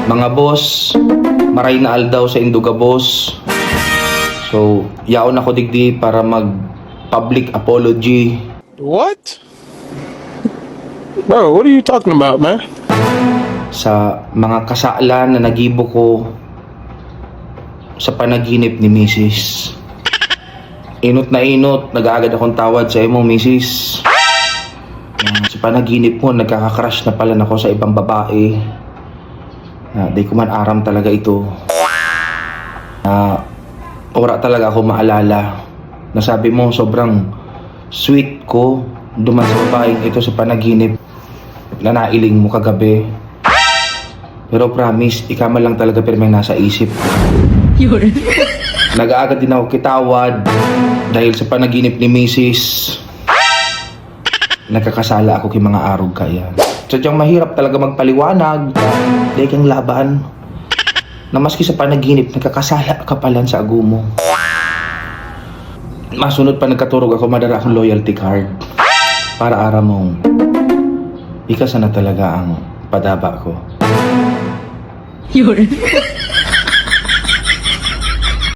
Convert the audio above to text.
Mga boss, maray na aldaw sa Induga boss. So, yaon ako digdi para mag public apology What? Bro, what are you talking about, man? sa mga kasalan na nagibo ko sa panaginip ni Mrs. Inot na inot, nag-aagad akong tawad sa imo, Mrs. Sa panaginip mo, nagkaka-crush na pala ako sa ibang babae. Di ko man aram talaga ito. Ora talaga ako maalala. Nasabi mo, sobrang sweet ko duman sa babaeng ito sa panaginip na nailing mo kagabi. Pero promise, ikaw lang talaga pero may nasa isip. Nag-aagad din ako kitawad dahil sa panaginip ni Mrs. Nagkakasala ako kay mga arog kaya. Sadyang mahirap talaga magpaliwanag dahil kang laban na maski sa panaginip nagkakasala ka pala sa agumo. Masunod pa nagkaturog ako, madara akong loyalty card para ara mong ikaw sana talaga ang padaba ko.